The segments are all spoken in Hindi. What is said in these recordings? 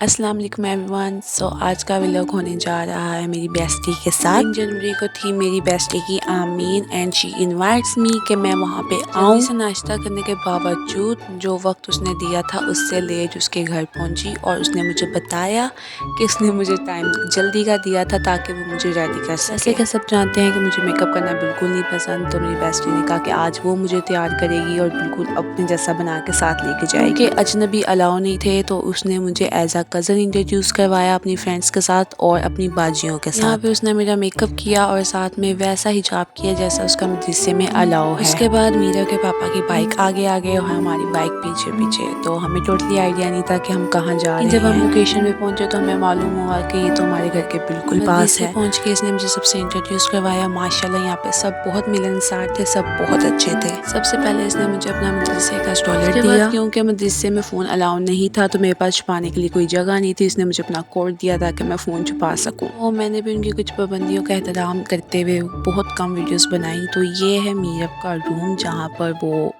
अस्सलाम वालेकुम एवरीवन। आज का व्लॉग होने जा रहा है मेरी बेस्टी के साथ। 3 जनवरी को थी मेरी बेस्टी की आमीन एंड शी इनवाइट्स मी कि मैं वहाँ पे आऊँ। से नाश्ता करने के बावजूद जो वक्त उसने दिया था उससे लेट उसके घर पहुँची और उसने मुझे बताया कि उसने मुझे टाइम जल्दी का दिया था ताकि वो मुझे रेडी कर सके। जैसे कि सब जानते हैं कि मुझे मेकअप करना बिल्कुल नहीं पसंद, तो मेरी बेस्टी ने कहा कि आज वो मुझे तैयार करेगी और बिल्कुल अपने जैसा बना के साथ लेके जाएगी। कि अजनबी अलाउ नहीं थे तो उसने मुझे एज अ कज़न इंट्रोड्यूस करवाया अपनी फ्रेंड्स के साथ और अपनी बाजियों के साथ। यहाँ पे उसने मेरा मेकअप किया और साथ में वैसा हिजाब किया जैसा उसका मदरसे में अलाउ है। उसके बाद मीरा के पापा की बाइक आगे आगे और हमारी बाइक पीछे पीछे, तो हमें टोटली आइडिया नहीं था कि हम कहाँ जा रहे हैं। जब हम लोकेशन पे पहुंचे तो हमें मालूम हुआ कि ये तो हमारे घर के बिल्कुल पास है। पहुंच के इसने मुझे सबसे इंट्रोड्यूस करवाया। माशाल्लाह यहाँ पे सब बहुत मिलनसार थे, सब बहुत अच्छे थे। सबसे पहले इसने मुझे अपना मदरसे का स्टॉलेट दिया। क्योंकि मदरसे में फ़ोन अलाउ नहीं था तो मेरे पास छुपाने के लिए कोई जगह नहीं थी, इसने मुझे अपना कोड दिया ताकि मैं फ़ोन छुपा सकूं। और मैंने भी उनकी कुछ पाबंदियों का एहतराम करते हुए बहुत कम वीडियोस बनाई। तो ये है मीरब का रूम जहाँ पर वो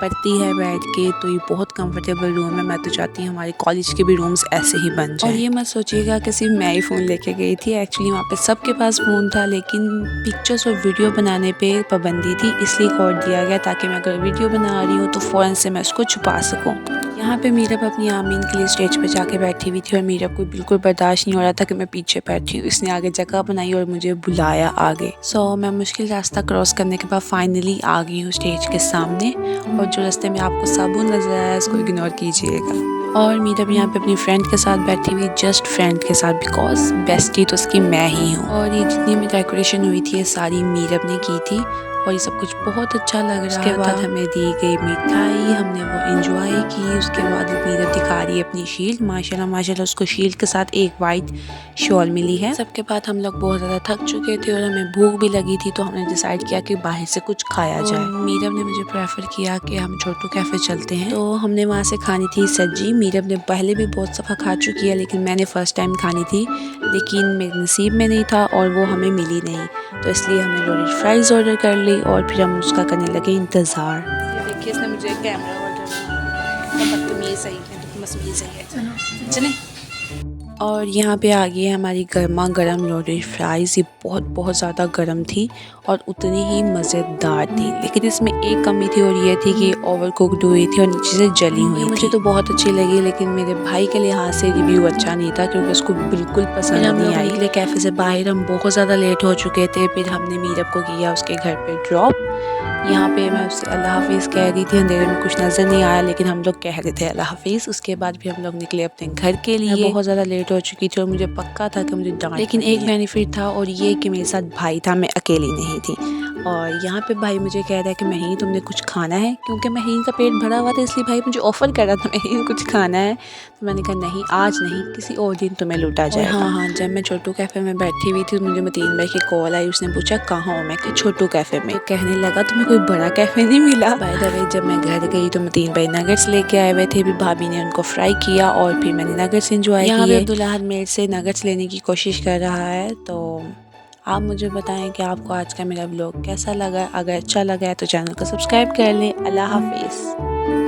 पढ़ती है बैठ के, तो ये बहुत कंफर्टेबल रूम है। मैं तो चाहती हूँ हमारे कॉलेज के भी रूम्स ऐसे ही बन जाएं। और ये मत सोचिएगा कि सिर्फ मैं ही फ़ोन लेके गई थी, एक्चुअली वहाँ पे सबके पास फ़ोन था, लेकिन पिक्चर्स और वीडियो बनाने पे पाबंदी थी, इसलिए कोड दिया गया ताकि मैं अगर वीडियो बना रही हूँ तो फ़ौरन से मैं उसको छुपा सकूँ। यहाँ पे मीरब अपनी आमीन के लिए स्टेज पे जाके बैठी हुई थी और मीरब को बिल्कुल बर्दाश्त नहीं हो रहा था कि मैं पीछे बैठी हूँ। इसने आगे जगह बनाई और मुझे बुलाया आगे। मैं मुश्किल रास्ता क्रॉस करने के बाद फाइनली आ गई हूँ स्टेज के सामने, और जो रास्ते में आपको साबुन नजर आया उसको इग्नोर कीजिएगा। और मीरब यहाँ पे अपनी फ्रेंड के साथ बैठी हुई, जस्ट फ्रेंड के साथ, बिकॉज बेस्टी तो उसकी मैं ही हूँ। और ये जितनी भी डेकोरेशन हुई थी ये सारी मीरब ने की थी और ये सब कुछ बहुत अच्छा लग रहा था। उसके बाद हमें दी गई मिठाई, हमने वो एंजॉय की। उसके बाद मीरब दिखा रही है अपनी शील्ड। माशाल्लाह माशाल्लाह उसको शील्ड के साथ एक वाइट शॉल मिली है। सबके बाद हम लोग बहुत ज़्यादा थक चुके थे और हमें भूख भी लगी थी, तो हमने डिसाइड किया कि बाहर से कुछ खाया जाए। मीरब ने मुझे प्रेफर किया कि हम छोटू कैफ़े चलते हैं, तो हमने वहाँ से खानी थी सज्जी। मीरब ने पहले भी बहुत सफ़ा खा चुकी है, लेकिन मैंने फ़र्स्ट टाइम खानी थी, लेकिन मेरे नसीब में नहीं था और वो हमें मिली नहीं, तो इसलिए हमने लोडेड फ्राइज़ ऑर्डर कर ली और फिर हम उसका करने लगे इंतज़ार। देखिए इसने मुझे कैमरा ऑर्डर बदतमीज़ सही है, तो मसमीज़ सही है चले। और यहाँ पे आ गई है हमारी गर्मा गर्म लोडेड फ्राइज़। ये बहुत ज़्यादा गर्म थी और उतनी ही मज़ेदार थी, लेकिन इसमें एक कमी थी और ये थी कि ओवर कुक्ड हुई थी और नीचे से जली हुई थी। मुझे तो बहुत अच्छी लगी, लेकिन मेरे भाई के लिहाज से रिव्यू अच्छा नहीं था क्योंकि उसको बिल्कुल पसंद नहीं आई। निकले कैफ़े से बाहर, हम बहुत ज़्यादा लेट हो चुके थे। फिर हमने मीरब को किया उसके घर पर ड्रॉप। यहाँ पे मैं उससे अल्लाह हाफिज़ कह रही थी, अंधेरे में कुछ नज़र नहीं आया लेकिन हम लोग कह रहे थे अल्लाह हाफिज़। उसके बाद भी हम लोग निकले अपने घर के लिए। बहुत ज़्यादा लेट हो चुकी थी और मुझे पक्का था कि मुझे डांट, लेकिन एक बेनिफिट था और ये कि मेरे साथ भाई था, मैं अकेली नहीं थी। और यहाँ पे भाई मुझे कह रहा है कि महीन तुमने कुछ खाना है, क्योंकि महीन का पेट भरा हुआ था इसलिए भाई मुझे ऑफ़र कर रहा था महीन कुछ खाना है। तो मैंने कहा नहीं आज नहीं, किसी और दिन तुम्हें लूटा जाएगा। हाँ, जब मैं छोटू कैफ़े में बैठी हुई थी तो मुझे मतीन भाई की कॉल आई। उसने पूछा कहाँ हो, मैं कहा छोटू कैफ़े में। तो कहने लगा तुम्हें कोई बड़ा कैफ़े नहीं मिला। बाय द वे जब मैं घर गई तो मतीन भाई नगेट्स लेके आए हुए थे, भी भाभी ने उनको फ्राई किया और फिर मैंने नगेट्स एंजॉय किए। यहाँ पे अब्दुल्लाह मेरे से नगेट्स लेने की कोशिश कर रहा है, तो आप मुझे बताएं कि आपको आज का मेरा व्लॉग कैसा लगा। अगर अच्छा लगा है तो चैनल को सब्सक्राइब कर लें। अल्लाह हाफिज़।